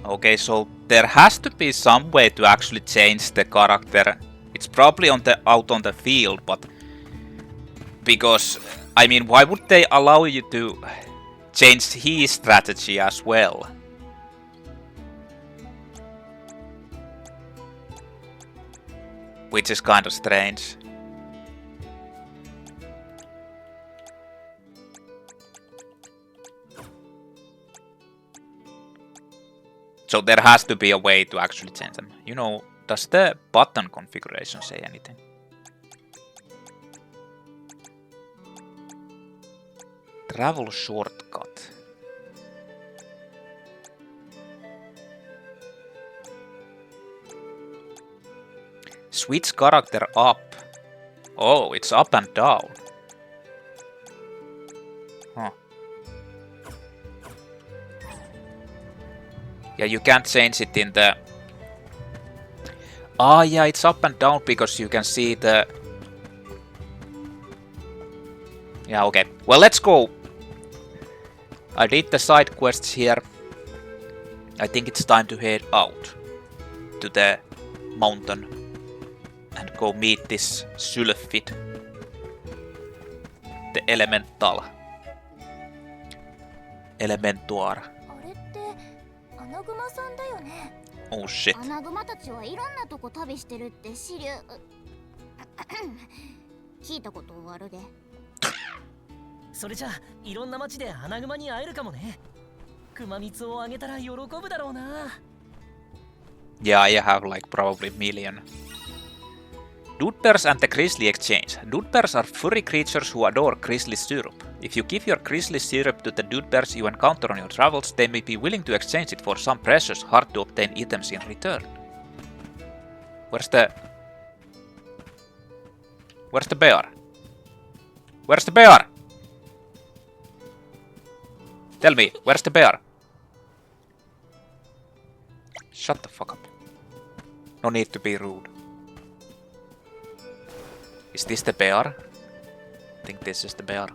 Okay, so there has to be some way to actually change the character. It's probably out on the field, but because I mean, why would they allow you to change his strategy as well? Which is kind of strange. So there has to be a way to actually change them. You know, does the button configuration say anything? Travel shortcut. Switch character up. Oh, it's up and down. Huh. Yeah, you can't change it in the... Ah, yeah, it's up and down because you can see the... Yeah, okay. Well, let's go. I did the side quests here. I think it's time to head out to the mountain and go meet this Sylphid. The elemental. Elementor. Oh shit. アナグマたちはいろんなとこ旅してるって知り聞いたことあるで。それじゃあいろんな町でアナグマに会えるかもね。クマミツをあげたら喜ぶだろうな。Yeah, I have like probably million. Dudbears and the Grizzly exchange. Dudbears are furry creatures who adore grizzly syrup. If you give your grizzly syrup to the Dudbears you encounter on your travels, they may be willing to exchange it for some precious, hard-to-obtain items in return. Where's the bear? Where's the bear? Tell me, where's the bear? Shut the fuck up. No need to be rude. Is this the bear? I think this is the bear.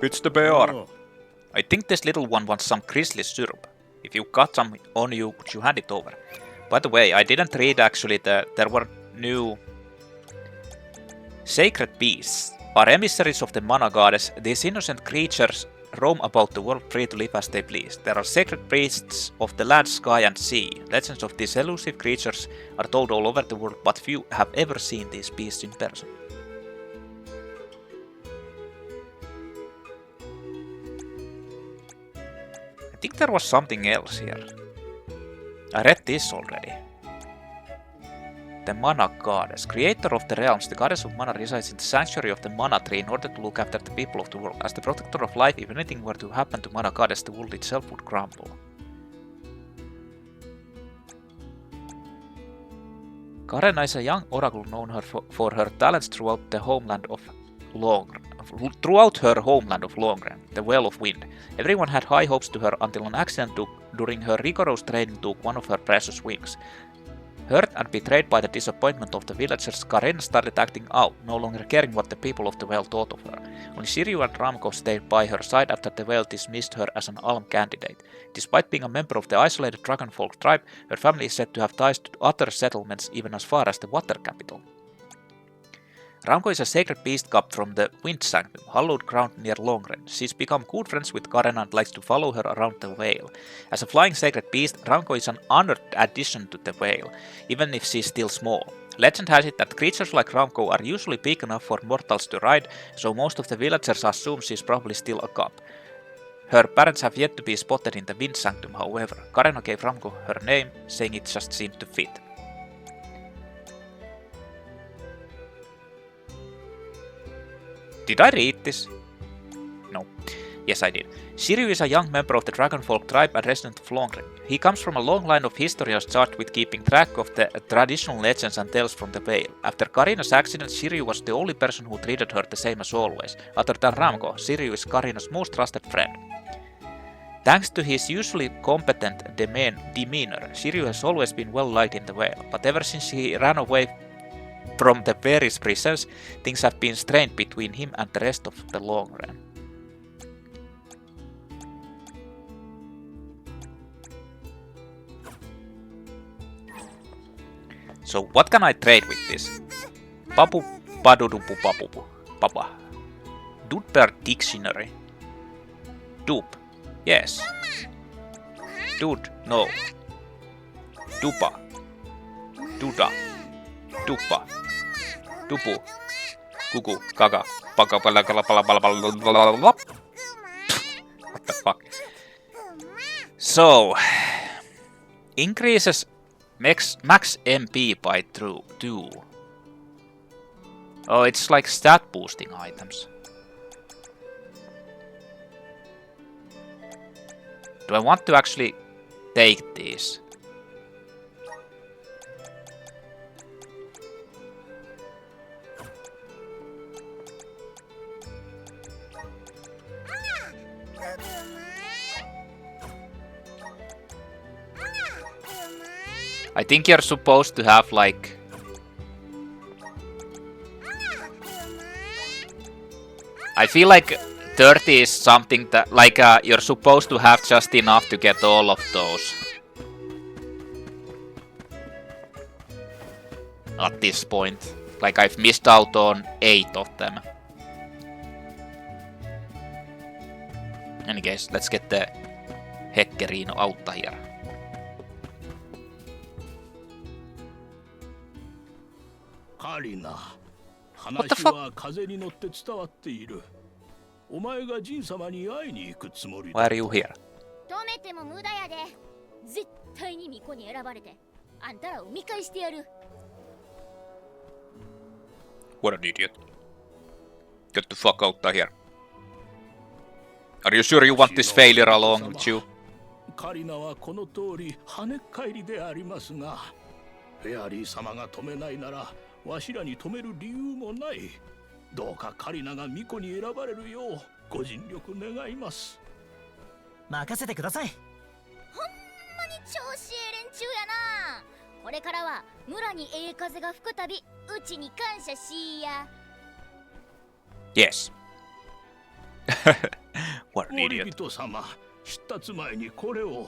It's the bear! Oh. I think this little one wants some grizzly syrup. If you got some on you, would you hand it over? By the way, I didn't read actually there were new sacred beasts. Are emissaries of the Mana goddess. These innocent creatures roam about the world free to live as they please. There are sacred priests of the land, sky and sea. Legends of these elusive creatures are told all over the world, but few have ever seen these beasts in person. I think there was something else here. I read this already. The Mana goddess, creator of the realms, the goddess of Mana resides in the sanctuary of the Mana tree in order to look after the people of the world. As the protector of life, if anything were to happen to Mana goddess, the world itself would crumble. Careena is a young oracle known for her talents throughout her homeland of Longren, the Well of Wind. Everyone had high hopes to her until an accident during her rigorous training took one of her precious wings. Hurt and betrayed by the disappointment of the villagers, Careena started acting out, no longer caring what the people of the Well thought of her. Only Shiryu and Ramko stayed by her side after the Well dismissed her as an alm candidate. Despite being a member of the isolated dragonfolk tribe, her family is said to have ties to other settlements even as far as the water capital. Ramko is a sacred beast cub from the Wind Sanctum, hallowed ground near Longren. She's become good friends with Careena and likes to follow her around the Vale. As a flying sacred beast, Ramko is an honored addition to the Vale, even if she's still small. Legend has it that creatures like Ramko are usually big enough for mortals to ride, so most of the villagers assume she's probably still a cub. Her parents have yet to be spotted in the Wind Sanctum, however. Careena gave Ramko her name, saying it just seemed to fit. Did I read this? No. Yes, I did. Shiryu is a young member of the Dragonfolk tribe and resident of Longren. He comes from a long line of historians charged with keeping track of the traditional legends and tales from the Vale. After Careena's accident, Shiryu was the only person who treated her the same as always. Other than Ramko, Shiryu is Careena's most trusted friend. Thanks to his usually competent demeanor, Shiryu has always been well liked in the Vale, but ever since he ran away from the various prisons, things have been strained between him and the rest of the Longren. So what can I trade with this? Papu padudupu papupu. Papa. Dudbear dictionary. Dupe. Yes. Dude. No. Dupa. Duda. Dupa. Dupu. Kuku. Kaka. Paka. What the fuck? So, increases max MP by 2. Oh, it's like stat boosting items. Do I want to actually take these? I think you're supposed to have like... I feel like 30 is something that like you're supposed to have just enough to get all of those. At this point. Like I've missed out on 8 of them. In any case, let's get the Careena out here. Careena, What the fuck? 話は風に乗って伝わっている。お前がジン様に会いに行くつもり Why だ。 are you here? 止めても無駄やで。絶対に巫女に選ばれて、あんたらを見返してやる。What an idiot. Get the fuck out of here. Are you sure you want this failure along with you? カリナはこの通り跳ねっ返りでありますが、フェアリー様が止めないならわしらに止める理由もない。どうかカリナが巫女に選ばれるようご尽力願います。任せてください。ほんまに調子ええ連中やな。これからは村にええ風が吹くたび、うちに感謝しや。Yes. What an 森 idiot. 人様、出立前にこれを。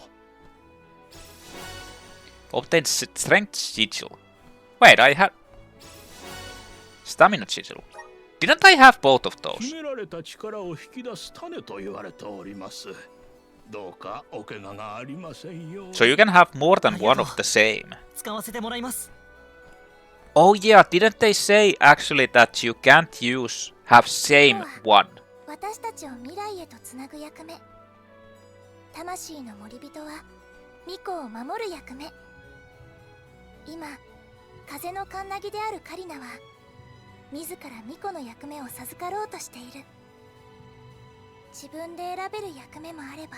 Obtain strength sigil. Wait, I had stamina sigil. Didn't I have both of those? 秘められた力を引き出す種と言われております。どうかお怪我がありませんよ。 So you can have more than one of the same. 使わせてもらいます。 Oh yeah, didn't they say actually that you can't have same one? 私たちを未来へとつなぐ役目。魂の森人は巫女を守る役目。今、風のカンナギであるカリナは自ら巫女の役目を授かろうとしている。自分で選べる役目もあれば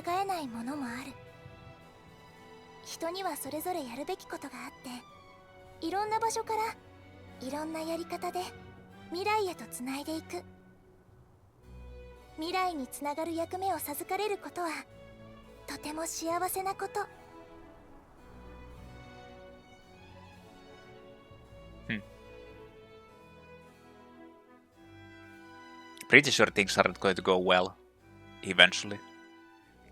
抗えないものもある。人にはそれぞれやるべきことがあって、いろんな場所からいろんなやり方で未来へとつないでいく。未来につながる役目を授かれることはとても幸せなこと。Pretty sure things aren't going to go well eventually.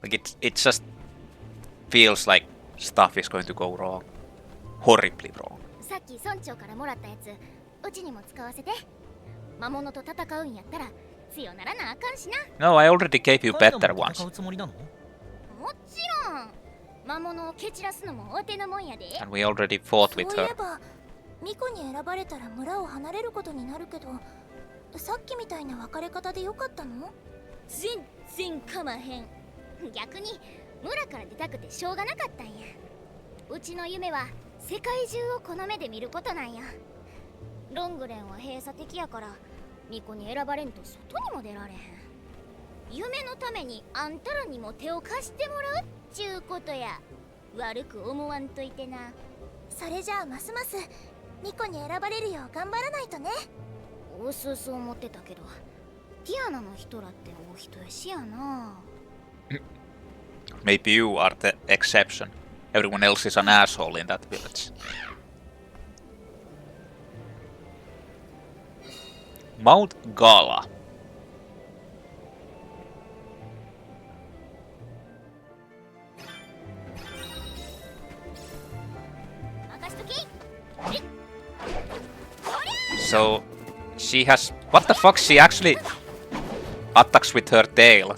Like it just feels like stuff is going to go wrong. Horribly wrong. さっき村長からもらったやつ、うちにも使わせて。魔物と戦うんやったら強ならなあかんしな。No, I already gave you 彼ら better も ones. 戦うつもりなの？もちろん。魔物を蹴散らすのもお手のもんやで。 And we already fought with そうい her. えば、巫女に選ばれたら村を離れることになるけど、さっきみたいな別れ方でよかったの？全然かまへん。逆に村から出たくてしょうがなかったんや。うちの夢は世界中をこの目で見ることなんや。ロングレンは閉鎖的やから巫女に選ばれんと外にも出られへん。夢のためにあんたらにも手を貸してもらうっちゅうことや。悪く思わんといてな。それじゃあますます巫女に選ばれるよう頑張らないとね。おすす思ってたけど、ティアナの人らってお人よしやな。 Maybe you are the exception. Everyone else is an asshole in that village. Mount Gala. 任しとけ。So she has... What the fuck? She actually attacks with her tail.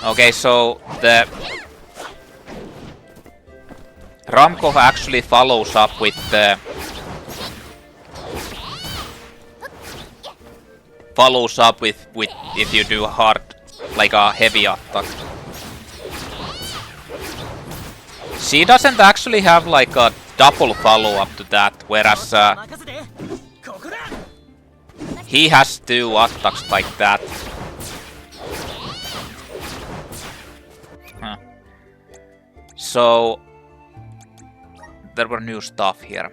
Okay, so the Ramko actually follows up with the if you do hard, like a heavy attack. She doesn't actually have like a double follow-up to that, whereas he has 2 attacks like that. Huh. So there were new stuff here.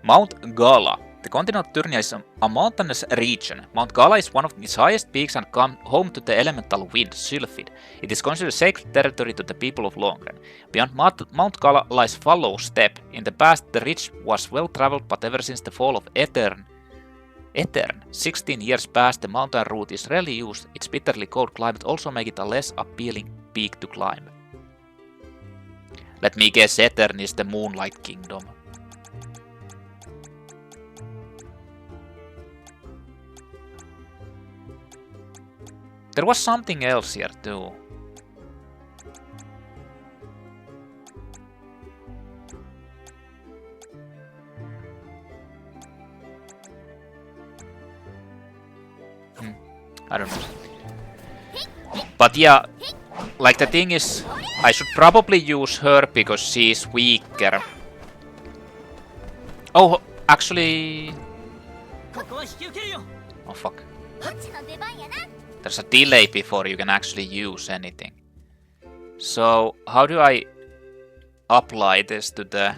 Mount Gala. The continent of Turnia is a mountainous region. Mount Gala is one of its highest peaks and home to the elemental wind, Sylphid. It is considered sacred territory to the people of Longren. Beyond Mount Gala lies Fallow Steppe. In the past, the ridge was well traveled, but ever since the fall of Aethearn, 16 years past, the mountain route is rarely used. Its bitterly cold climate also makes it a less appealing peak to climb. Let me guess, Aethearn is the Moonlight Kingdom. There was something else here too. I don't know. But yeah, like the thing is, I should probably use her because she is weaker. Oh, actually... Oh fuck. There's a delay before you can actually use anything. So, how do I apply this to the...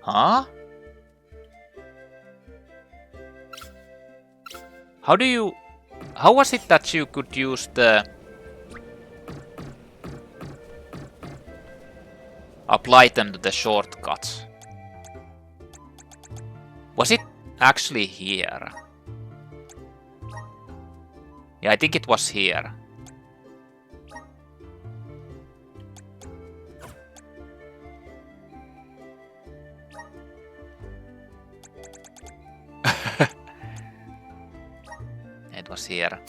Huh? How do you... How was it that you could use the... Apply them to the shortcuts? Was it actually here? Yeah, I think it was here. It was here.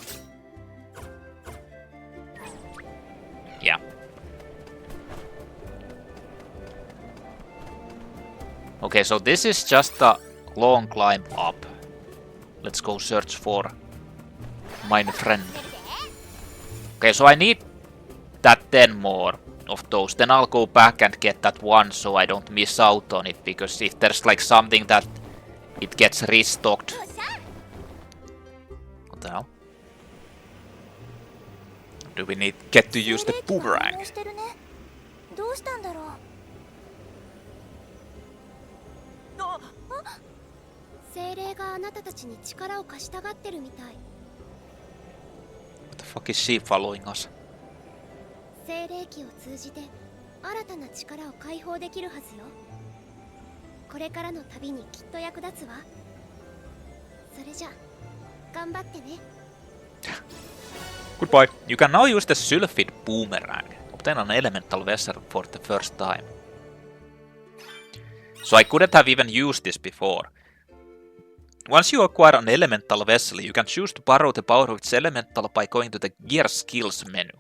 Yeah. Okay, so this is just a long climb up. Let's go search for my friend. Okay, so I need that 10 more of those. Then I'll go back and get that one so I don't miss out on it. Because if there's like something that it gets restocked. What the hell? Do we get to use the boomerang? 精霊があなたたちに力を貸したがってるみたい。 What the fuck is she following us? 精霊気を通じて新たな力を解放できるはずよ。これからの旅にきっと役立つわ。それじゃ、頑張ってね。Goodbye. You can now use the Sylphid boomerang. Obtain an elemental vessel for the first time. So I couldn't have even used this before. Once you acquire an elemental vessel, you can choose to borrow the power of its elemental by going to the Gear Skills menu.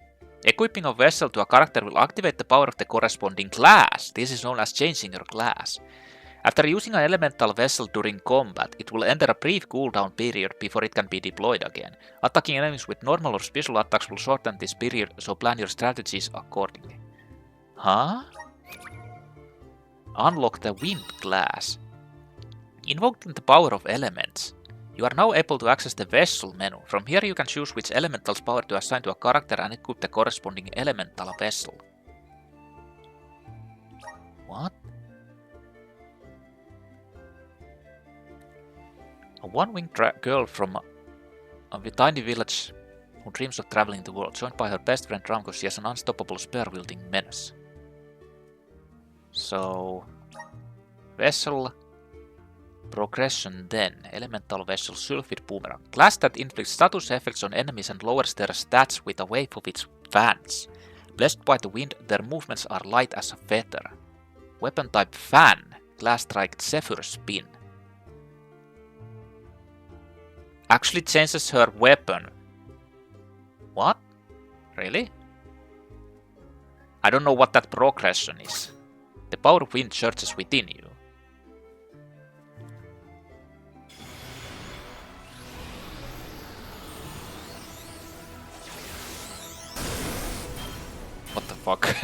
Equipping a vessel to a character will activate the power of the corresponding class. This is known as changing your class. After using an elemental vessel during combat, it will enter a brief cooldown period before it can be deployed again. Attacking enemies with normal or special attacks will shorten this period, so plan your strategies accordingly. Huh? Unlock the Wind class. Invoking the power of elements. You are now able to access the Vessel menu. From here you can choose which elemental's power to assign to a character and equip the corresponding elemental vessel. What? A one-winged girl from a tiny village who dreams of traveling the world, joined by her best friend Ramko. She has an unstoppable spear-wielding menace. So... Vessel... Progression then. Elemental Vessel Sylphid Boomerang. Class that inflicts status effects on enemies and lowers their stats with a wave of its fans. Blessed by the wind, their movements are light as a feather. Weapon type Fan. Class strike Zephyr Spin. Actually changes her weapon. What? Really? I don't know what that progression is. The power of wind surges within you. What the fuck?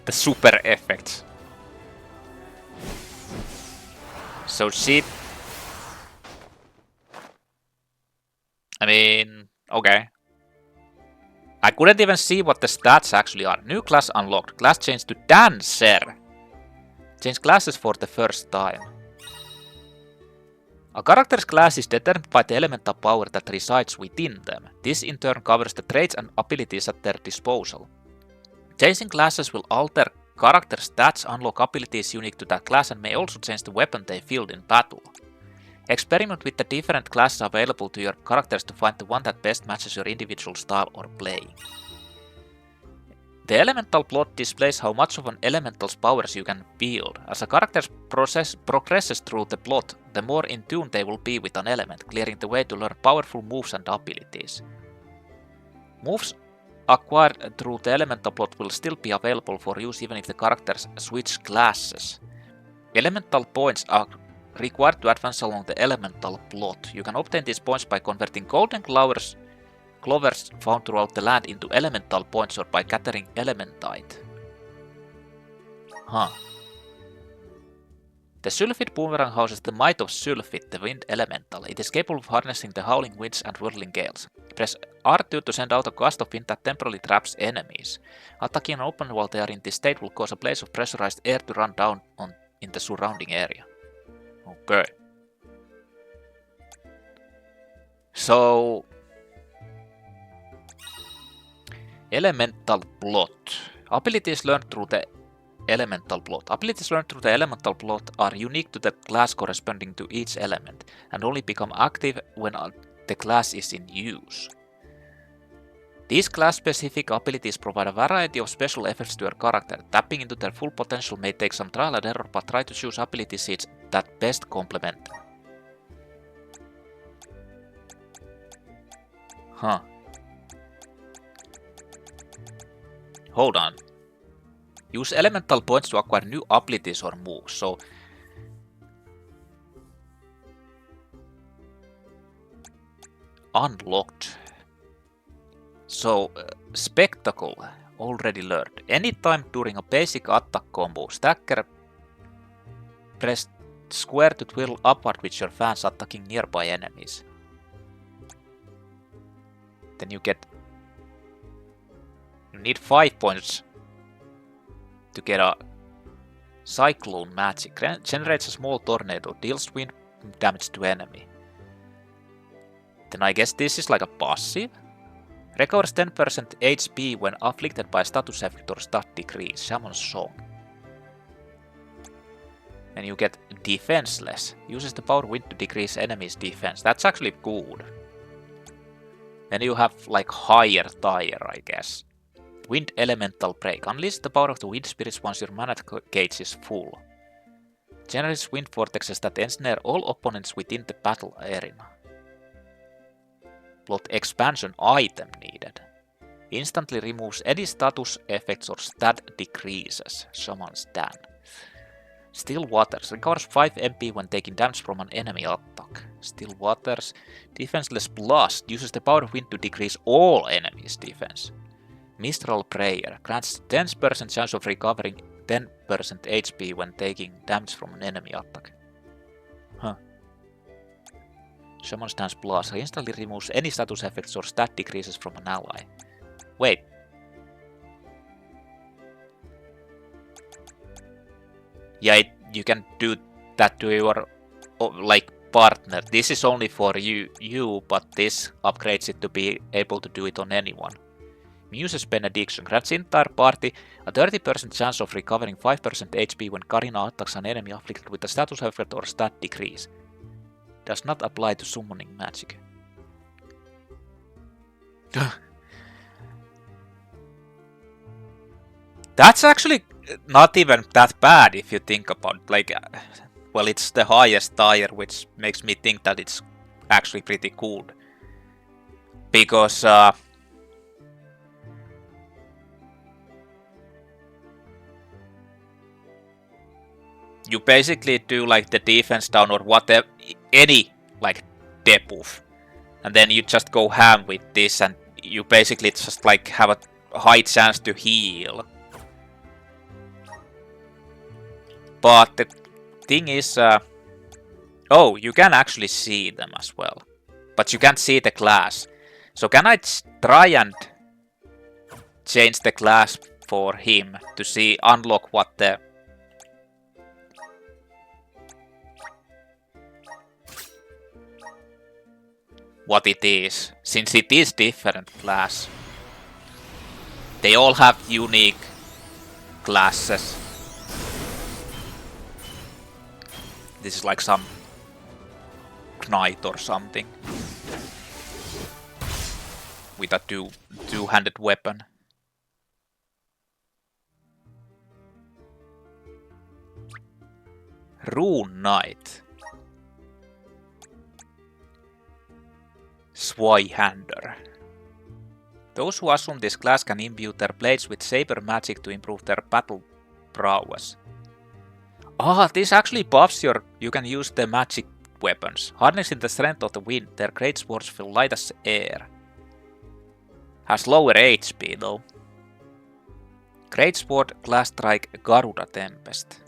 The super effects. So she... I mean, okay. I couldn't even see what the stats actually are. New class unlocked. Class changed to Dancer. Change classes for the first time. A character's class is determined by the elemental power that resides within them. This in turn covers the traits and abilities at their disposal. Changing classes will alter character stats, unlock abilities unique to that class, and may also change the weapon they field in battle. Experiment with the different classes available to your characters to find the one that best matches your individual style or playing. The elemental plot displays how much of an elemental's powers you can wield. As a character progresses through the plot, the more in tune they will be with an element, clearing the way to learn powerful moves and abilities. Moves acquired through the elemental plot will still be available for use even if the characters switch classes. Elemental points are required to advance along the elemental plot. You can obtain these points by converting golden clovers found throughout the land into elemental points or by gathering elementite. Huh. The Sylphid Boomerang houses the might of Sylphid, the wind elemental. It is capable of harnessing the howling winds and whirling gales. Press R2 to send out a gust of wind that temporarily traps enemies. Attacking an open while they are in this state will cause a blaze of pressurized air to run down in the surrounding area. Okay. So... Elemental plot. Abilities learned through the elemental plot. Abilities learned through the elemental plot are unique to the class corresponding to each element, and only become active when the class is in use. These class-specific abilities provide a variety of special effects to your character. Tapping into their full potential may take some trial and error, but try to choose ability seeds that best complement them. Huh. Hold on. Use elemental points to acquire new abilities or moves, so... Unlocked. So, Spectacle, already learned. Anytime during a basic attack combo, stacker press square to twirl upward with your fans attacking nearby enemies. Then you get... You need 5 points to get a Cyclone magic. Generates a small tornado, deals wind damage to enemy. Then I guess this is like a passive. Recovers 10% HP when afflicted by status effect or stat decrease. Shaman's Song. And you get defenseless. Uses the power wind to decrease enemies' defense. That's actually good. Then you have like higher tier, I guess. Wind Elemental Break. Unleash the power of the wind spirits once your mana gauge is full. Generates wind vortexes that ensnare all opponents within the battle arena. Plot expansion item needed. Instantly removes any status effects or stat decreases. Shaman's Dan. Still Waters. Recovers 5 MP when taking damage from an enemy attack. Still Waters. Defenseless Blast. Uses the power of wind to decrease all enemies' defense. Mistral Prayer. Grants 10% chance of recovering 10% HP when taking damage from an enemy attack. Huh. Shaman's Dance Blast instantly removes any status effects or stat decreases from an ally. Wait. Yeah, you can do that to your like partner. This is only for you, but this upgrades it to be able to do it on anyone. Muse's benediction grants entire party a 30% chance of recovering 5% HP when Careena attacks an enemy afflicted with a status effect or stat decrease. Does not apply to summoning magic. That's actually not even that bad if you think about it. Like, well, it's the highest tier, which makes me think that it's actually pretty cool. Because you basically do like the defense down or whatever, any like debuff, and then you just go ham with this, and you basically just like have a high chance to heal. But the thing is, oh, you can actually see them as well, but you can't see the class. So can I try and change the class for him to see, unlock what it is, since it is different class. They all have unique classes. This is like some knight or something with a two-handed weapon. Rune Knight. Swyhander. Those who assume this class can imbue their blades with saber magic to improve their battle prowess. Ah, this actually buffs you can use the magic weapons. Harnessing the strength of the wind, their great swords feel light as air. Has lower HP though. Great sword, glass strike, Garuda Tempest.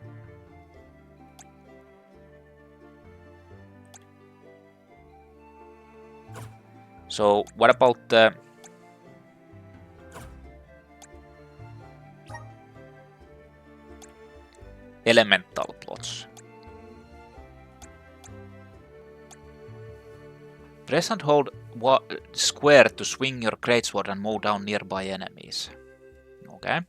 So what about the elemental plots? Press and hold square to swing your greatsword and mow down nearby enemies. Okay.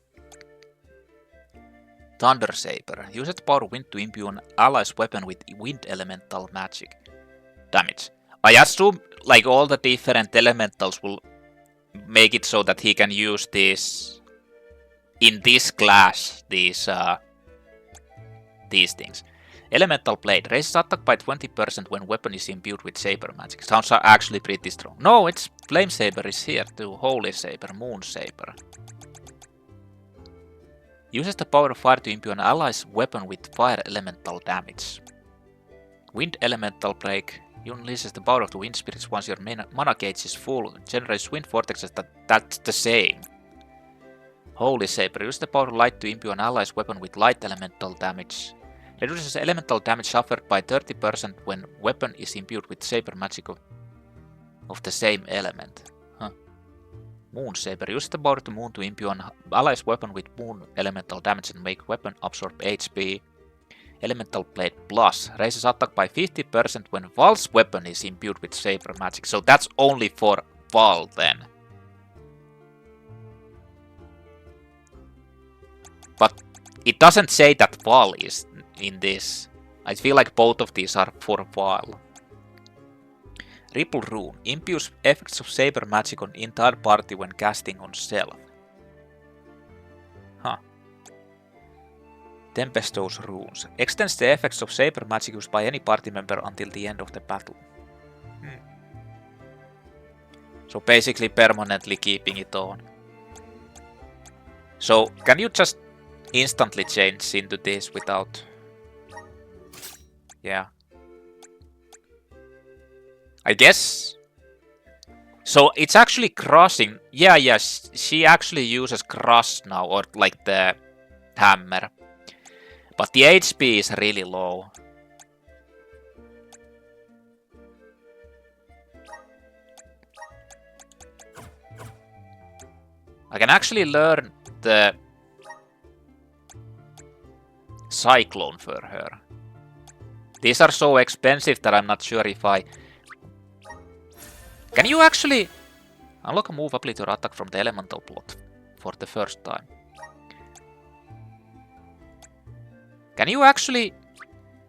Thunder Saber. Use the power of wind to imbue an ally's weapon with wind elemental magic. Damage. I assume like all the different elementals will make it so that he can use this in this class, these things. Elemental Blade. Raises attack by 20% when weapon is imbued with saber magic. Sounds actually pretty strong. No, it's Flame Saber is here too. Holy Saber, Moon Saber. Uses the power of fire to imbue an ally's weapon with fire elemental damage. Wind Elemental Break. You unleashes the power of the wind spirits once your mana gauge is full. Generates wind vortexes that's the same. Holy Saber. Use the power of light to imbue an ally's weapon with light elemental damage. Reduces elemental damage suffered by 30% when weapon is imbued with saber magic of the same element. Huh. Moon Saber. Use the power of the moon to imbue an ally's weapon with moon elemental damage and make weapon absorb HP. Elemental Blade Plus. Raises attack by 50% when Val's weapon is imbued with saber magic. So that's only for Val then. But it doesn't say that Val is in this. I feel like both of these are for Val. Ripple Rune. Imbues effects of saber magic on entire party when casting on Sylph. Huh. Tempesto's Runes. Extends the effects of saber magic used by any party member until the end of the battle. So basically permanently keeping it on. So can you just instantly change into this without... Yeah. I guess... So it's actually crossing... Yeah, she actually uses cross now, or like the hammer. But the HP is really low. I can actually learn the Cyclone for her. These are so expensive that I'm not sure if I... Can you actually... Unlock a move ability or attack from the elemental plot for the first time. Can you actually...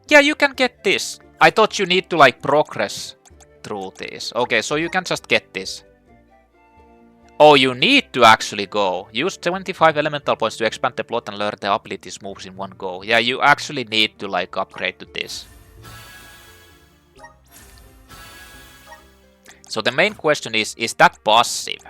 Yeah, you can get this. I thought you need to like progress through this. Okay, so you can just get this. Oh, you need to actually go. Use 25 elemental points to expand the plot and learn the abilities moves in one go. Yeah, you actually need to like upgrade to this. So the main question is that passive?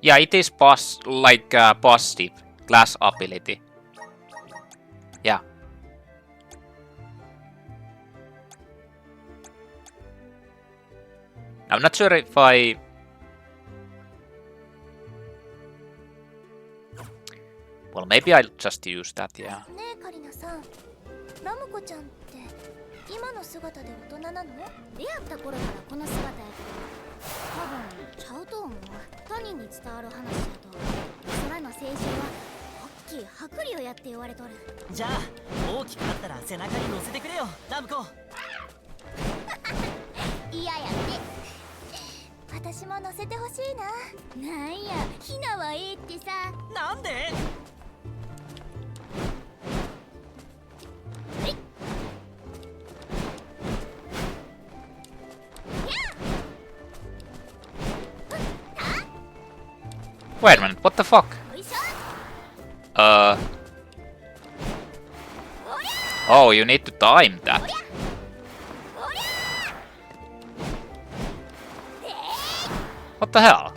Yeah, it is positive class ability. Yeah. I'm not sure if I... Well, maybe I'll just use that, yeah. ねえカリナさん、ラムコちゃんって今の姿で大人なの？出会った頃からこの姿やけど、多分ちゃうと思う。他人に伝わる話だと、空の青春は大きい白竜やって言われとる。じゃあ大きくなったら背中に乗せてくれよラムコ。嫌やって私も乗せてほしいな。なんやヒナはええってさ。なんで？Wait a minute, what the fuck? Oh, you need to time that. What the hell?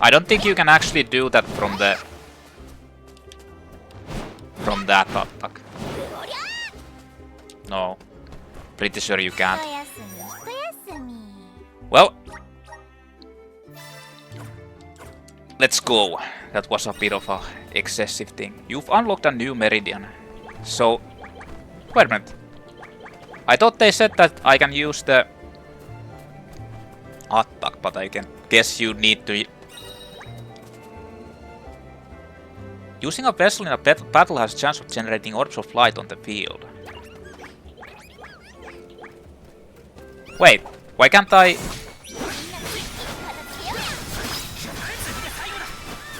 I don't think you can actually do that from that attack. No. Pretty sure you can't. Well, let's go. That was a bit of a excessive thing. You've unlocked a new meridian. So, wait a minute. I thought they said that I can use the attack, but I can guess you need to... Using a vessel in a battle has a chance of generating orbs of light on the field. Wait, why can't I...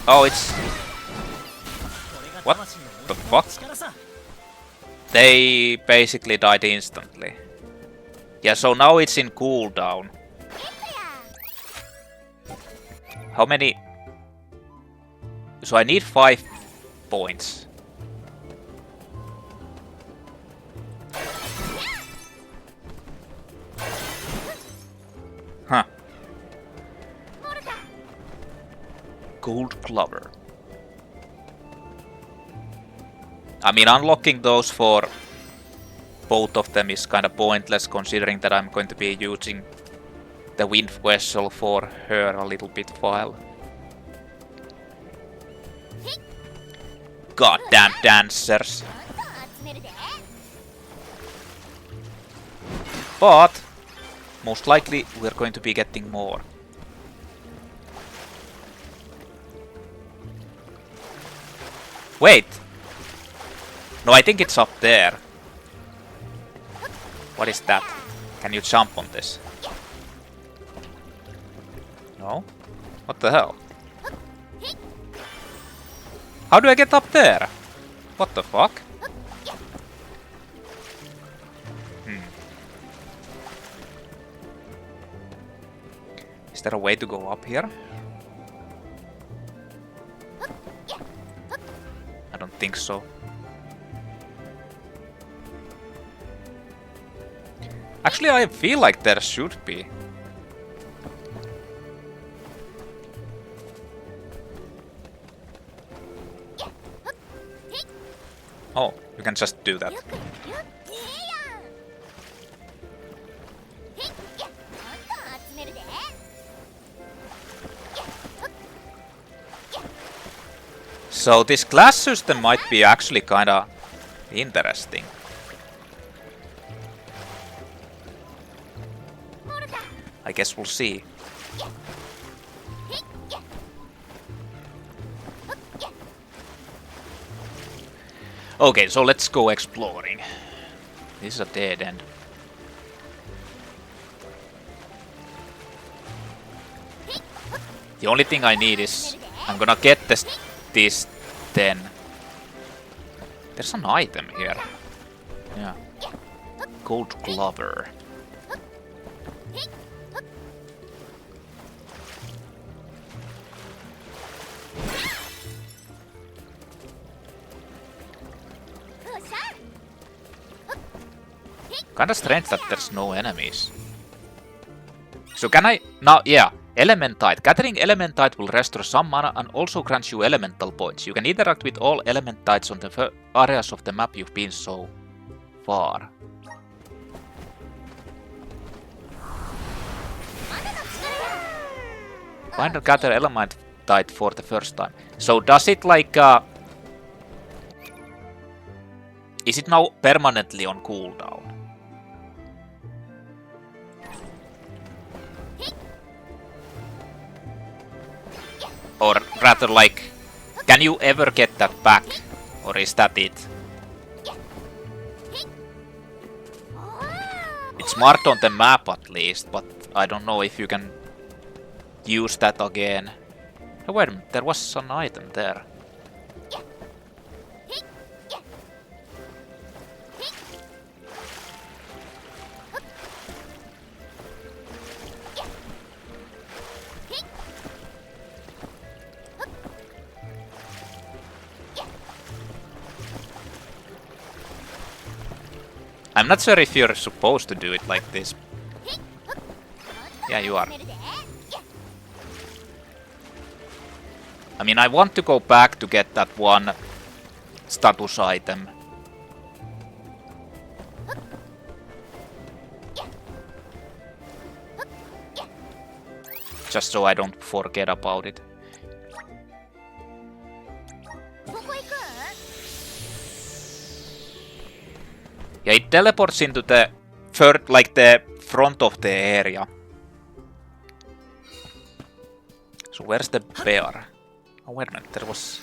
Oh, it's... What the fuck? They basically died instantly. Yeah, so now it's in cooldown. How many... So I need 5 points. Huh. Gold Clover. I mean, unlocking those for both of them is kind of pointless, considering that I'm going to be using the wind vessel for her a little bit while. Goddamn dancers. But most likely we're going to be getting more. Wait! No, I think it's up there. What is that? Can you jump on this? No? What the hell? How do I get up there? What the fuck? Is there a way to go up here? I don't think so. Actually, I feel like there should be. Oh, you can just do that. よくよええやんへっやどんどん集めるで So this class system might be actually kinda interesting. I guess we'll see. Okay, so let's go exploring. This is a dead end. The only thing I need is I'm gonna get this then. There's an item here. Yeah. Gold Glover. Kinda strange that there's no enemies. So can I... Now, yeah. Elementite. Gathering Elementite will restore some mana and also grants you elemental points. You can interact with all Elementites on the areas of the map you've been so far. Find and gather Elementite for the first time. So does it like... Is it now permanently on cooldown? Or rather like, can you ever get that back? Or is that it? It's marked on the map at least, but I don't know if you can use that again. Oh, wait a minute, there was an item there. I'm not sure if you're supposed to do it like this. Yeah, you are. I mean, I want to go back to get that one status item. Just so I don't forget about it. Yeah, it teleports into the the front of the area. So where's the bear? Oh, wait a minute, there was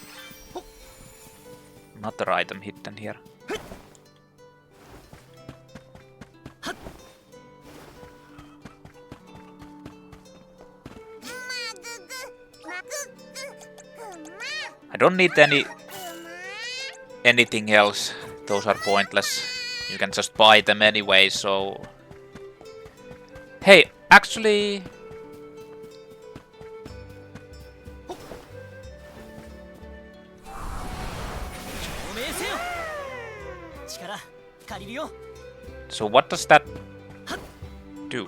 another item hidden here. I don't need anything else. Those are pointless. You can just buy them anyway, so... Hey, actually... So what does that do?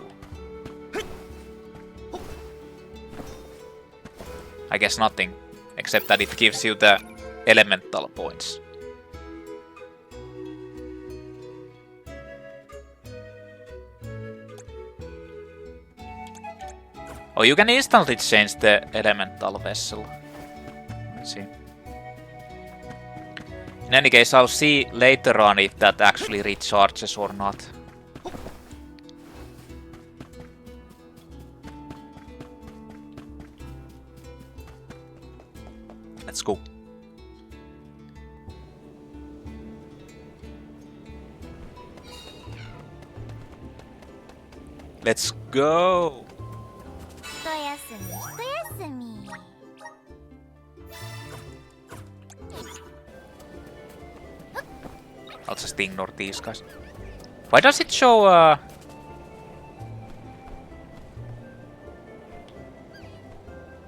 I guess nothing, except that it gives you the elemental points. Oh, you can instantly change the elemental vessel. Let's see. In any case, I'll see later on if that actually recharges or not. Let's go. Let's go! I'll just ignore these guys. Why does it show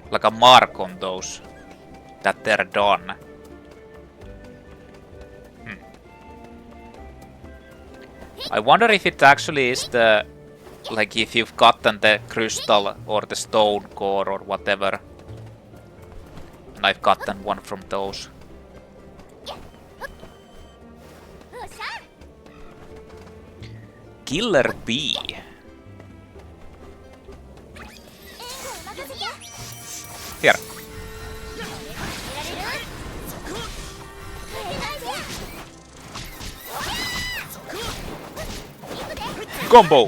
like a mark on those that they're done? I wonder if it actually is the like if you've gotten the crystal or the stone core or whatever. And I've gotten one from those. Killer Bee. Here. Combo!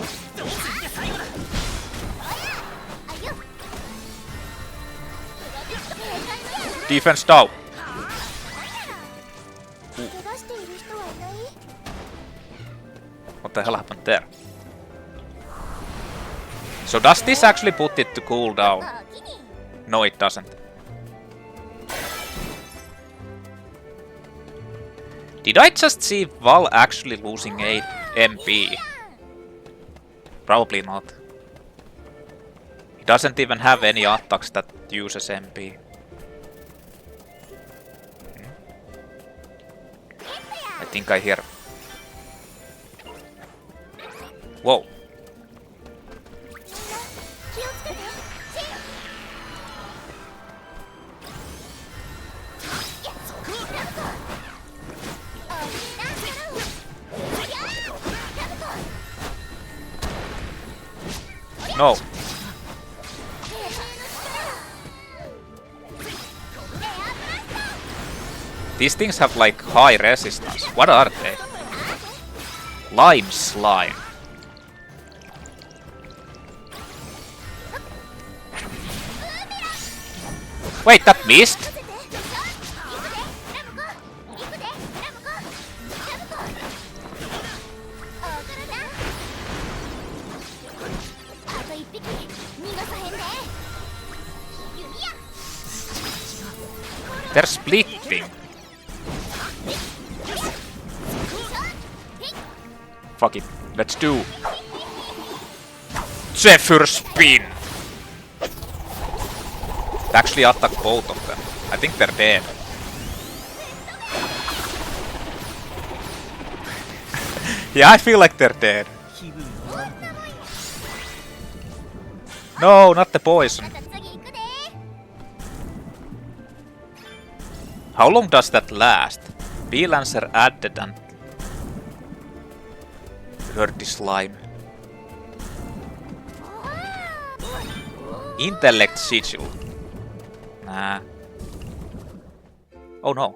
Defense down. What the hell happened there? So does this actually put it to cooldown? No, it doesn't. Did I just see Val actually losing 8 MP? Probably not. He doesn't even have any attacks that uses MP. I think I hear... Whoa. No. These things have like high resistance. What are they? Lime slime. Wait, that missed? They're splitting. Fuck it, let's do Zephyr Spin! Actually attack both of them. I think they're dead. Yeah, I feel like they're dead. No, not the poison. How long does that last? Bee-Lancer added and dirty slime. Intellect sigil. Nah. Oh no.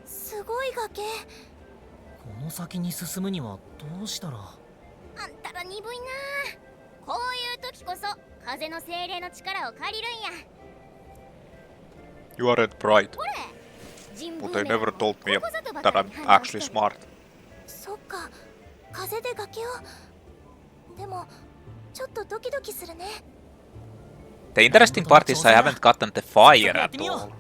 すごい崖。この先に進むにはどうしたら。あんたら鈍いな。こういう時こそ風の精霊の力を借りるんや。 You aren't bright. But they never told me that I'm actually smart. そっか、風で崖を。でも、ちょっとドキドキするね。The interesting part is I haven't gotten the fire at all.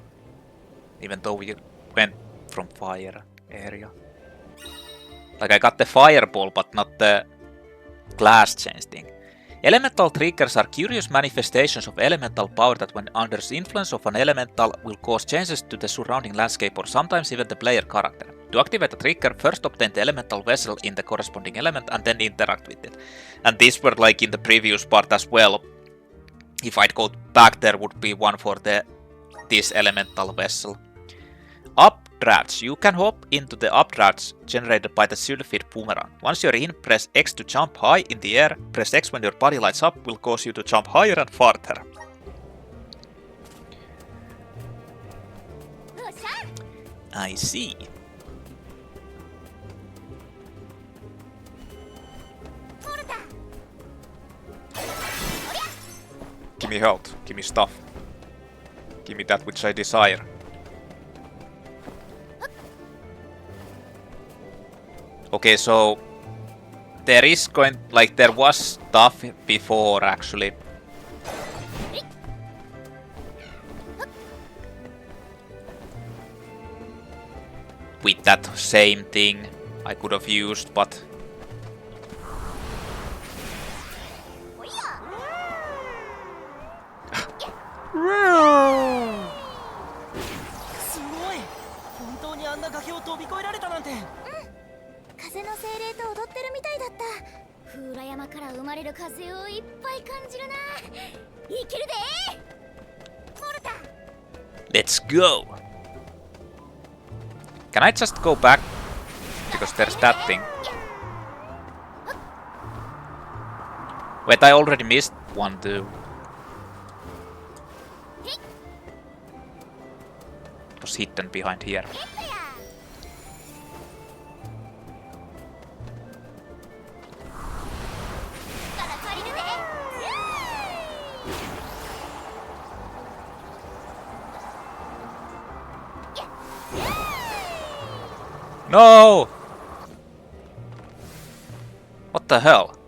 Even though we went from fire area. Like I got the fireball but not the glass change thing. Elemental triggers are curious manifestations of elemental power that when under the influence of an elemental will cause changes to the surrounding landscape or sometimes even the player character. To activate a trigger, first obtain the elemental vessel in the corresponding element and then interact with it. And these were like in the previous part as well. If I'd go back, there would be one for this elemental vessel. Updrafts. You can hop into the updrafts generated by the Sylphid boomerang. Once you're in, press X to jump high in the air. Press X when your body lights up, will cause you to jump higher and farther. I see. Give me health, give me stuff. Give me that which I desire. Okay, so there is there was stuff before actually. With that same thing I could have used, but let's go! Can I just go back? Because there's that thing. Wait, I already missed one too. It was hidden behind here. No! What the hell?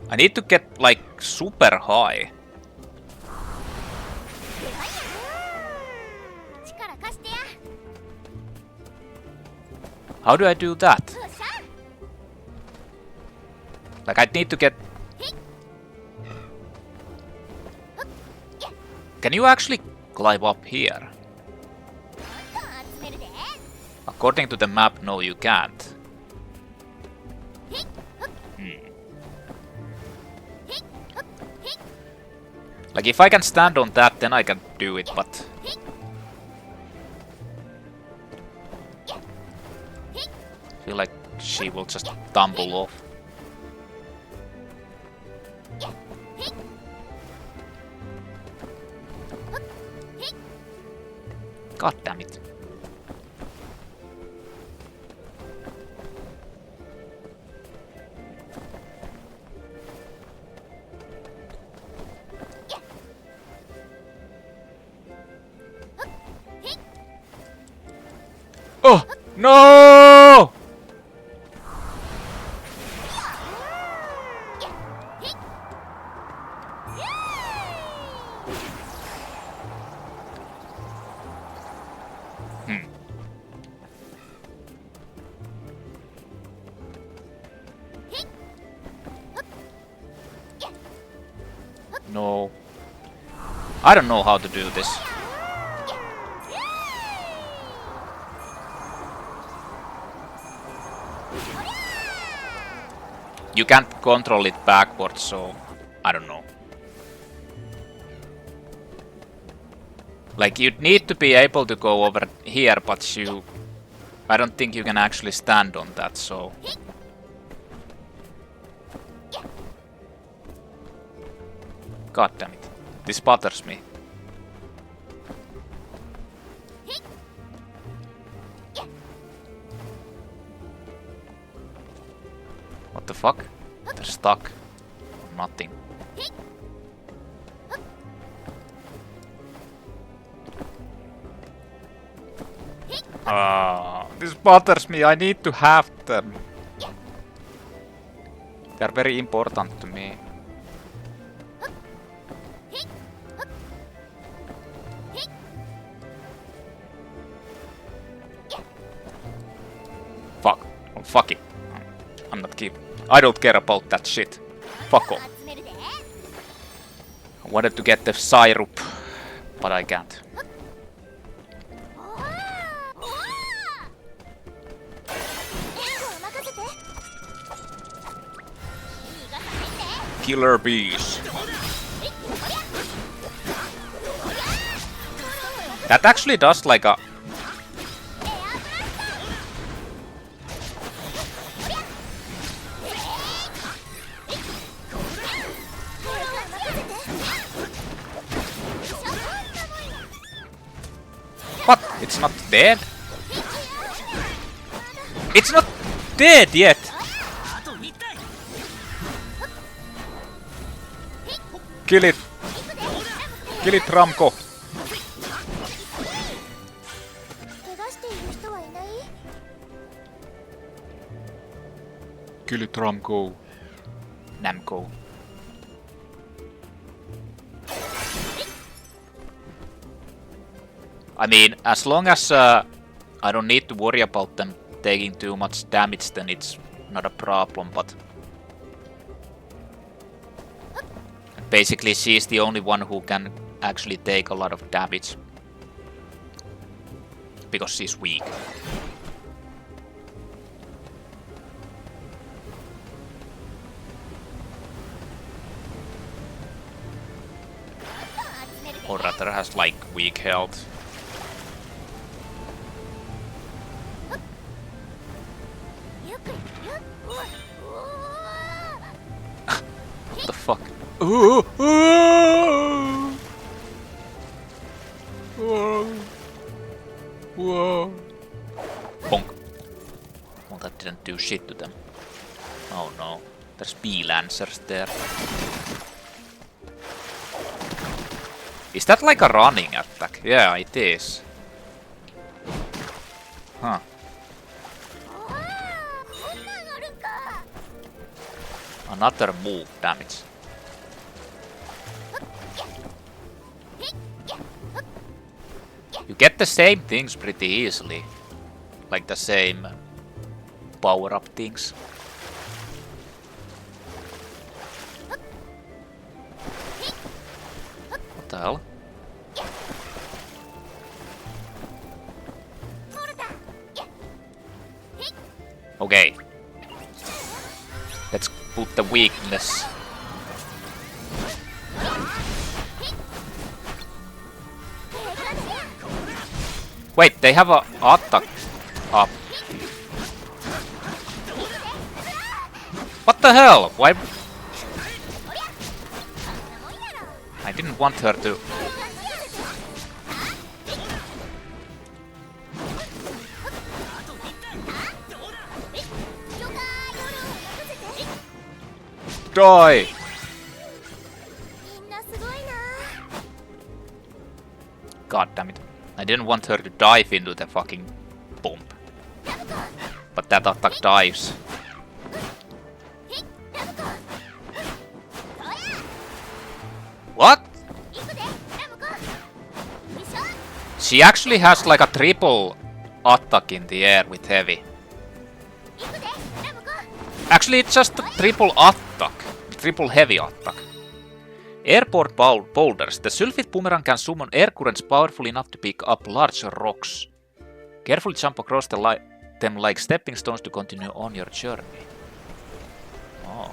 I need to get like super high. How do I do that? Like I need to get... Can you actually climb up here? According to the map, no, you can't. Like, if I can stand on that, then I can do it, but... I feel like she will just tumble off. God damn it. Oh! No! No. I don't know how to do this. You can't control it backwards, so I don't know. Like, you'd need to be able to go over here, but I don't think you can actually stand on that, so... God damn it. This bothers me. What the fuck? They're stuck. Nothing. This bothers me. I need to have them. They're very important to me. Fuck. Oh, fuck it. I'm not keep. I don't care about that shit. Fuck off. I wanted to get the syrup, but I can't. Killer bees. That actually does like a... What? It's not dead? It's not dead yet! Kill it! Kill it, Ramko! Kill it, Ramko. Namco. I mean, as long as I don't need to worry about them taking too much damage, then it's not a problem, but... Basically, she's the only one who can actually take a lot of damage. Because she's weak. Or rather has like weak health. What the Bonk. Well, that didn't do shit to them. Oh no. There's bee lancers there. Is that like a running attack? Yeah, it is. Huh. Another move damage. You get the same things pretty easily. Like the same power-up things. What the hell? Okay. Let's put the weakness. Wait, they have a attack up. What the hell? Why? I didn't want her to. Die! God damn it. I didn't want her to dive into the fucking bomb. But that attack dives. What? She actually has like a triple attack in the air with heavy. Actually, it's just a triple attack. Triple heavy attack. Airport boulders. The Sylphid boomerang can summon air currents powerful enough to pick up large rocks. Carefully jump across them like stepping stones to continue on your journey. Oh.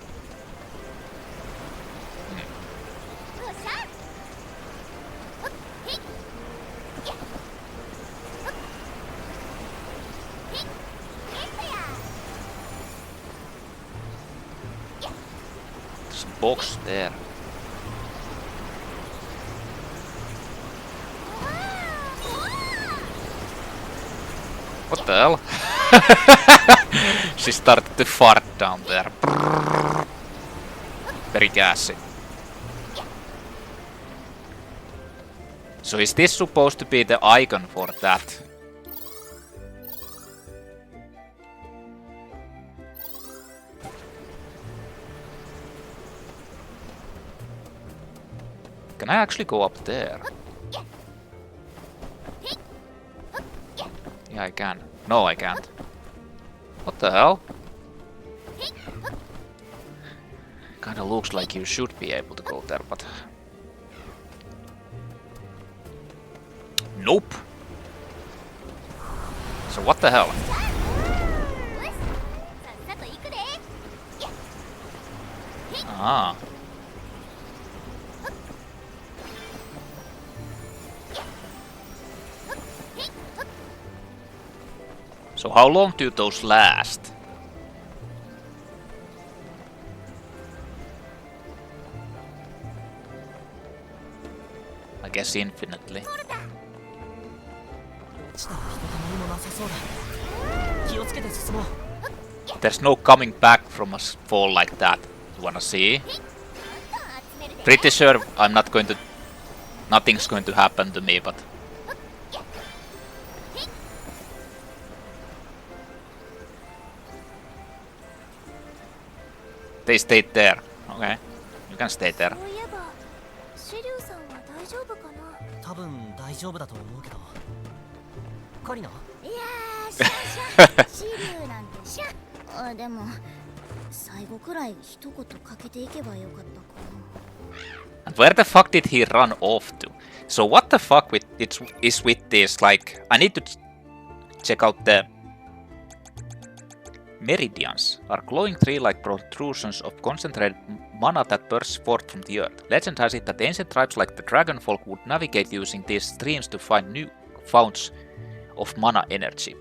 There's a box there. What the hell? She started to fart down there. Very gassy. So is this supposed to be the icon for that? Can I actually go up there? Yeah, I can. No, I can't. What the hell? Kinda looks like you should be able to go there, but... Nope! So what the hell? Ah. So how long do those last? I guess infinitely. There's no coming back from a fall like that. You wanna see? Pretty sure I'm not going to... Nothing's going to happen to me, but... They stayed there. Okay. You can stay there. 多分大丈夫だと思うけど。カリナ？いやー、シャシリュウなんてシャ。でも最後くらい一言かけていけばよかったかな。 And where the fuck did he run off to? So what the fuck is with this? Like, I need to check out the meridians. Are glowing tree-like protrusions of concentrated mana that bursts forth from the earth. Legend has it that ancient tribes like the dragon folk would navigate using these streams to find new founts of mana energy.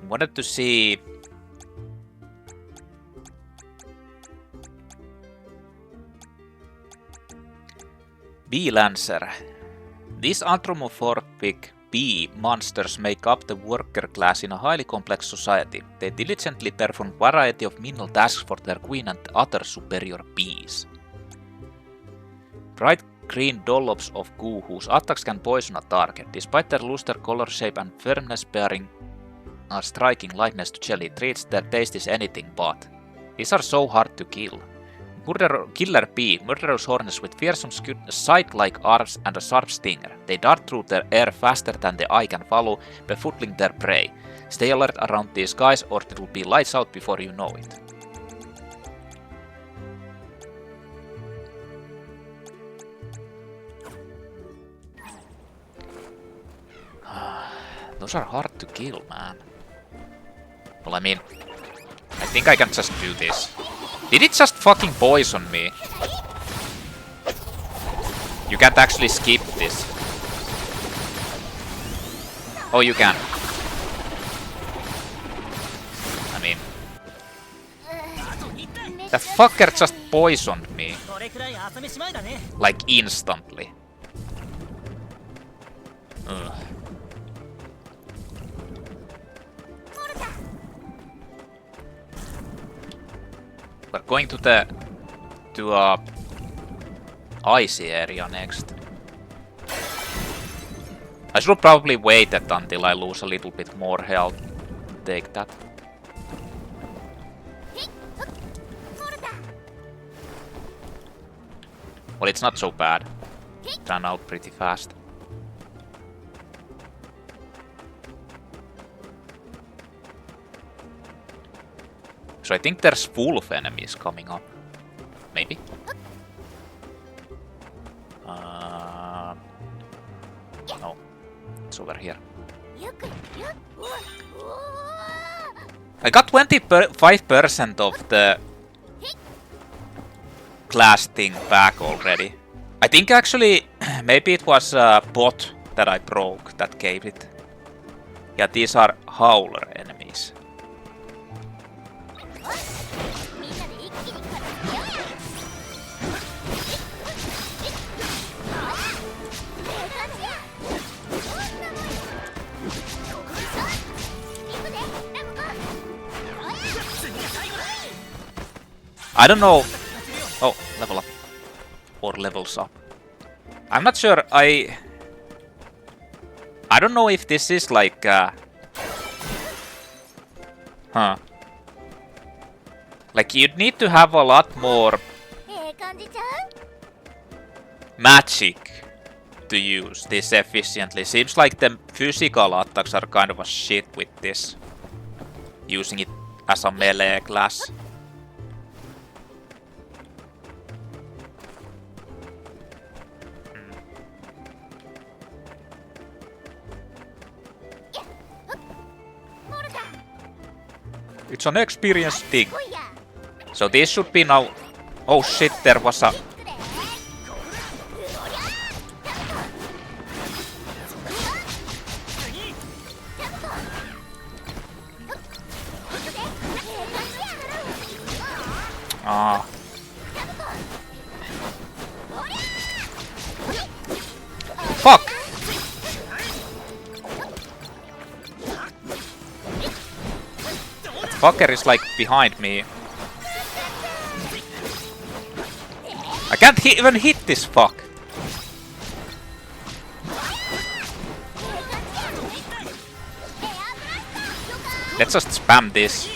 Wanted to see... Bee Lancer. These anthropomorphic bee monsters make up the worker class in a highly complex society. They diligently perform a variety of menial tasks for their queen and other superior bees. Bright green dollops of goo whose attacks can poison a target. Despite their luster, color, shape and firmness bearing a striking likeness to jelly treats, their taste is anything but. These are so hard to kill. Killer bee, murderous hornets with fearsome scythe-like arms and a sharp stinger. They dart through the air faster than the eye can follow, befuddling their prey. Stay alert around these guys or it will be lights out before you know it. Those are hard to kill, man. Well, I mean, I think I can just do this. Did it just fucking poison me? You can't actually skip this. Oh, you can. I mean... That fucker just poisoned me. Like instantly. Ugh. We're going to the icy area next. I should probably wait it until I lose a little bit more health. Take that. Well, it's not so bad. It ran out pretty fast. So I think there's full of enemies coming up. Maybe? No. It's over here. I got 25% of the class thing back already. I think actually maybe it was a bot that I broke that gave it. Yeah, these are howler enemies. I don't know. Oh, level up. Or levels up. I'm not sure. I don't know if this is like like you'd need to have a lot more magic to use this efficiently. Seems like the physical attacks are kind of a shit with this. Using it as a melee class. It's an experience thing. So this should be now... Oh shit, there was a... Ah. Fuck! Fucker is like behind me. I can't even hit this fuck. Let's just spam this.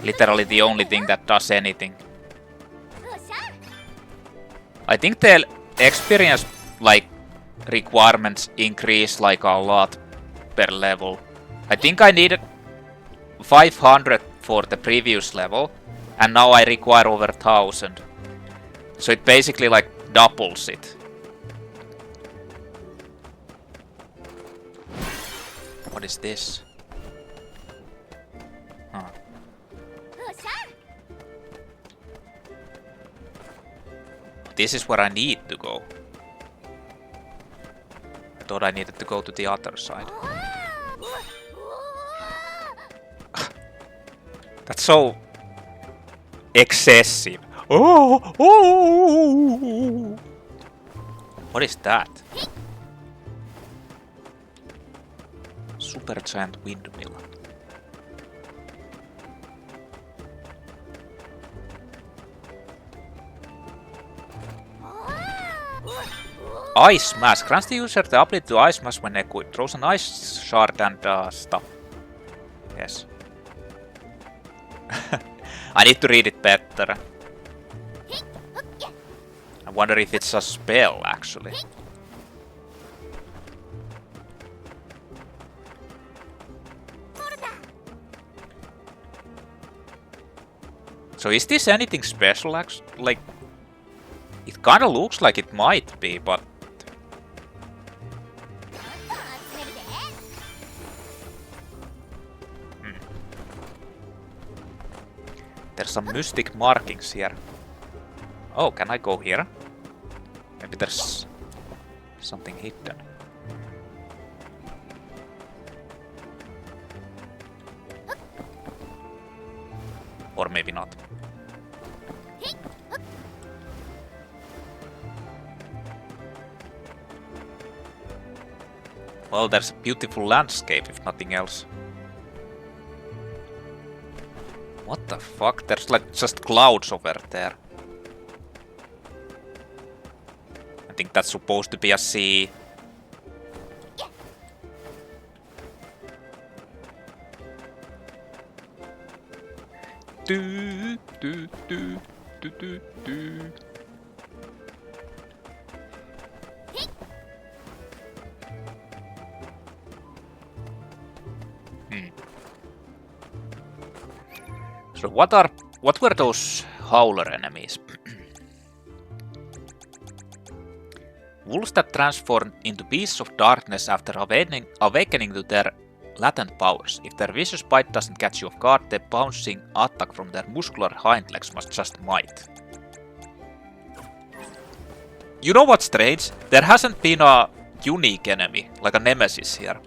Literally the only thing that does anything. I think the experience like requirements increase like a lot per level. I think I needed 500 for the previous level, and now I require over 1000. So it basically like doubles it. What is this? Huh. This is where I need to go. I thought I needed to go to the other side. That's so excessive. Oh! Oh! What is that? Super giant windmill. Ice Mask grants the user the ability to Ice Mask when equipped. Throws an ice shard and stuff. Yes. I need to read it better. I wonder if it's a spell, actually. So is this anything special, actually? Like, it kinda looks like it might be, but... There's some mystic markings here. Oh, can I go here? Maybe there's something hidden. Or maybe not. Well, there's a beautiful landscape, if nothing else. What the fuck? There's like just clouds over there. I think that's supposed to be a sea. Do, do, do, do, do, do. So what were those howler enemies? Wolves that transform into beasts of darkness after awakening to their latent powers. If their vicious bite doesn't catch you off guard, the bouncing attack from their muscular hind legs must just might. You know what's strange? There hasn't been a unique enemy, like a nemesis here.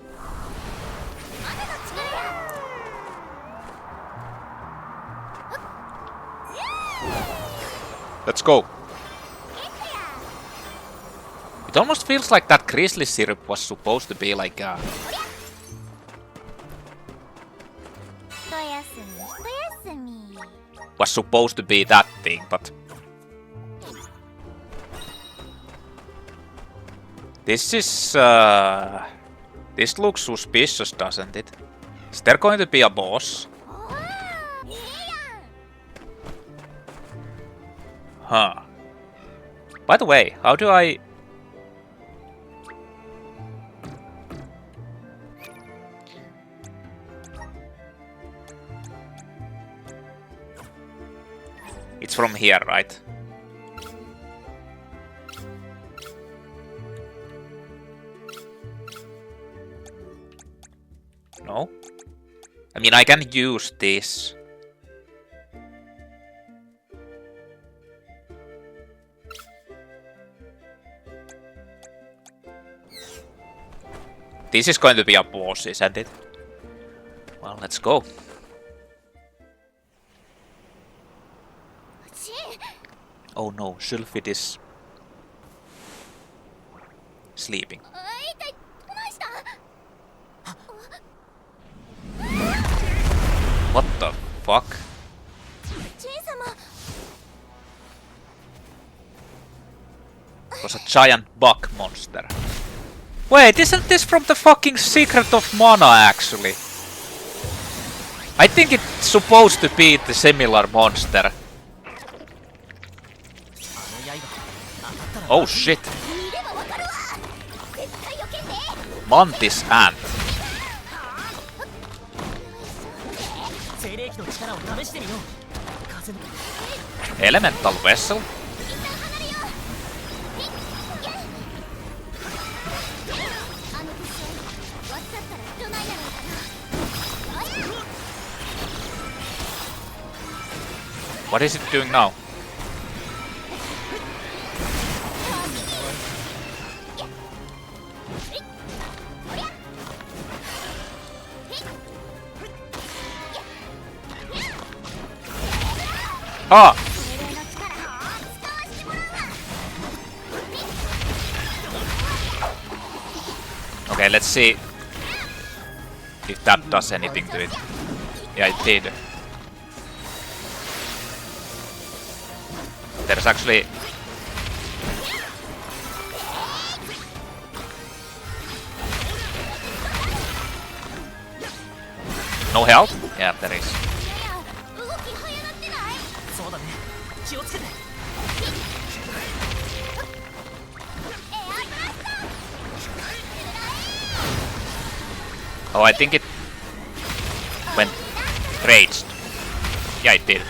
Let's go. It almost feels like that grizzly syrup was supposed to be like a... was supposed to be that thing, but... This is... This looks suspicious, doesn't it? Is there going to be a boss? Huh. By the way, how do I... It's from here, right? No? I mean, I can use this. This is going to be a boss, isn't it? Well, let's go. Oh no, Sylphid is sleeping. What the fuck? It was a giant bug monster. Wait, isn't this from the fucking Secret of Mana, actually? I think it's supposed to be the similar monster. Oh shit. Mantis Ant. Elemental vessel. What is it doing now? Ah! Okay, let's see if that does anything to it. Yeah, it did. There's actually... no health? Yeah, there is. 動き早なってない？そうだね、気をつけて。 Oh, I think it went raged. Yeah, it did.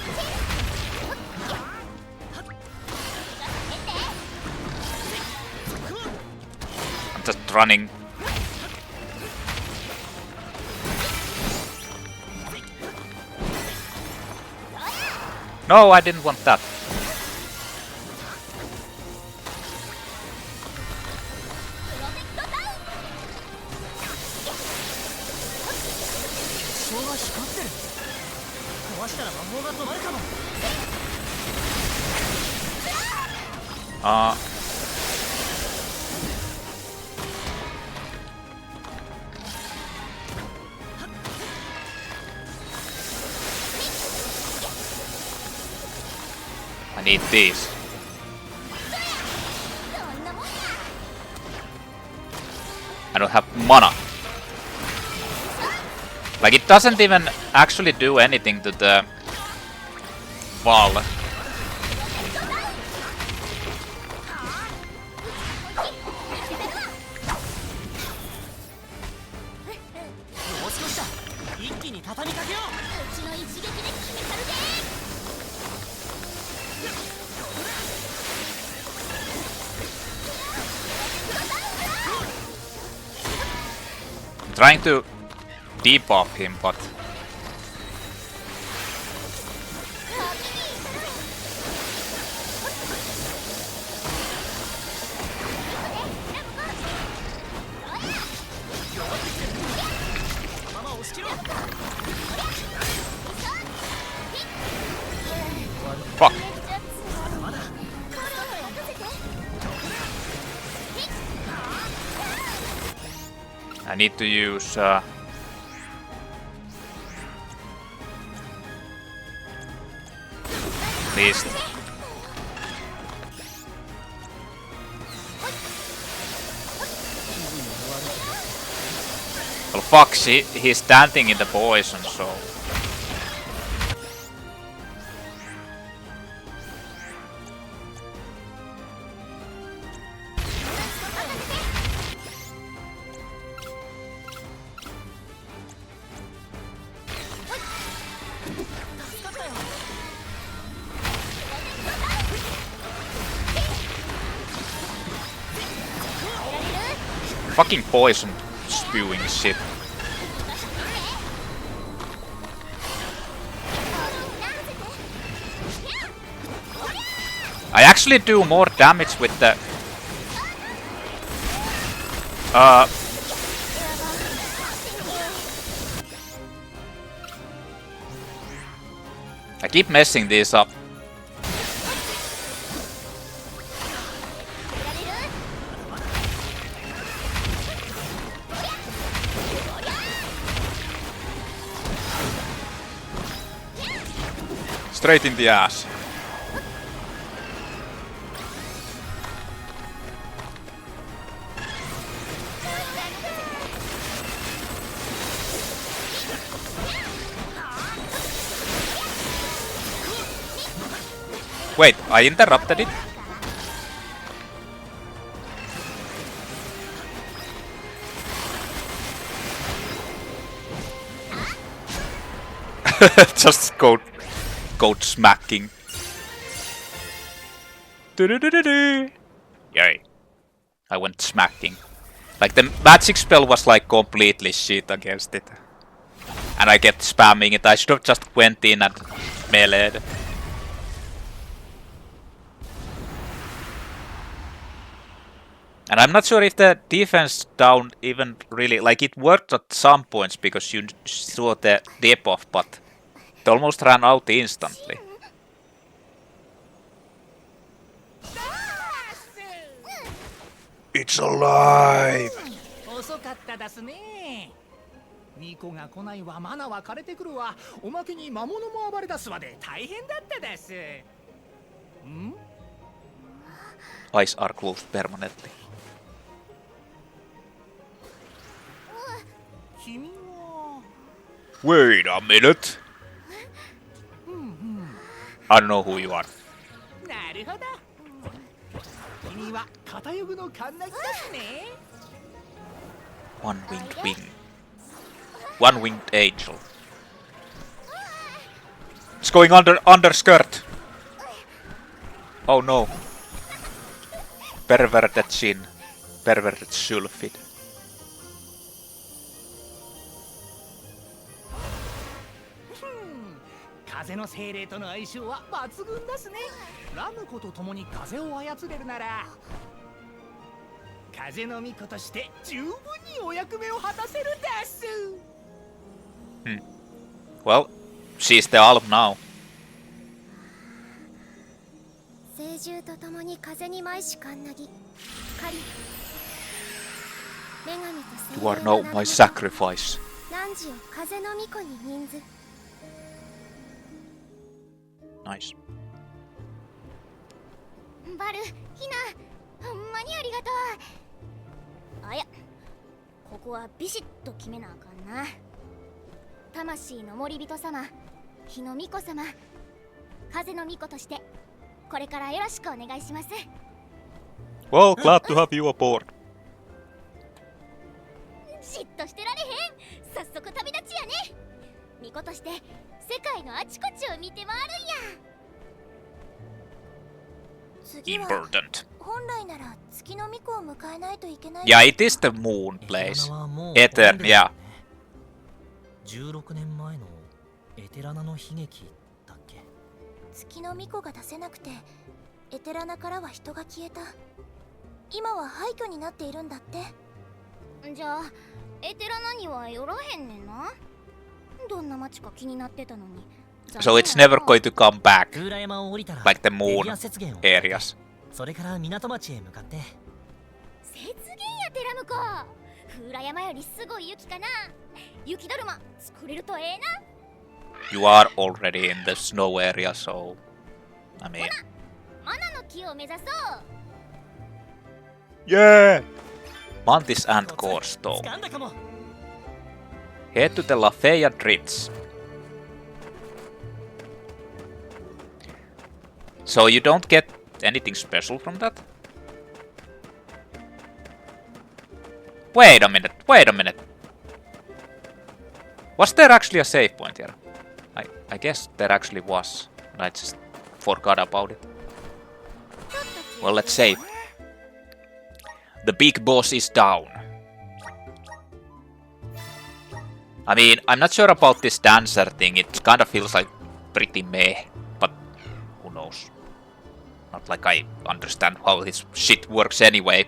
I'm just running. No, I didn't want that. I need these. I don't have mana. Like, it doesn't even actually do anything to the wall. I'm trying to debuff him, but fuck. I need to use least. Well, fuck, he's standing in the poison, so... fucking poison spewing shit. I actually do more damage with the I keep messing these up. Straight in the ass. Wait, I interrupted it? Just code smacking. Yay. I went smacking. Like, the magic spell was like completely shit against it. And I kept spamming it. I should have just went in and melee'd. And I'm not sure if the defense down even really... Like, it worked at some points because you saw the debuff, but it almost ran out instantly. It's alive! かったですね。ミコが来ないわ、マナは枯れてくるわ、おまけに魔物も暴れ出すわで大変だったです。ん Eyes are closed permanently. 君は Wait a minute. I don't know who you are. なるほど。君は片ヨグのカンナギですね。One winged wing. One winged angel. It's going underskirt. Oh no. Perverted Shin. Perverted Sylphid. 風の精霊との相性は抜群ですね。ラムコと共に風を操れるなら風の巫女として十分にお役目を果たせるです。Well, she's the Alp now. 聖獣と共に風に舞しカンナギカリ女神と精霊 You are now my sacrifice. 汝を風の巫女に任ず。 Nice. バル、ヒナ、ほんまにありがとう。あや、ここはビシッと決めなあかんな。魂の森人様、火の巫女様、風の巫女としてこれからよろしくお願いします。 Well, glad to have you aboard. じっとしてられへん。早速旅立ちやね。巫女として世界のあちこちを見て回るんや。次は Important. 本来なら月の巫女を迎えないといけない。 Yeah, it is the moon place. エテラナ、yeah. 16年前のエテラナの悲劇だっけ。月の巫女が出せなくてエテラナからは人が消えた。今は廃墟になっているんだって。じゃあエテラナには寄らへんねんな。どんな街か気になってたのに。 So it's never going to come back. 空羅山を降りたら Like the moon エリア雪原を areas. それから港町へ向かって。雪原やテラムコ。風羅山よりすごい雪かな。雪だるま作れるとええな。 You are already in the snow area, so I mean. マナの木を目指そう。 Yeah! Mantis Ant Core Stone. 掴んだかも。 Head to the Lafayette Ridge. So you don't get anything special from that? Wait a minute, wait a minute. Was there actually a save point here? I guess there actually was. I just forgot about it. Well, let's save. The big boss is down. I mean, I'm not sure about this dancer thing. It kind of feels like pretty meh, but who knows? Not like I understand how this shit works anyway.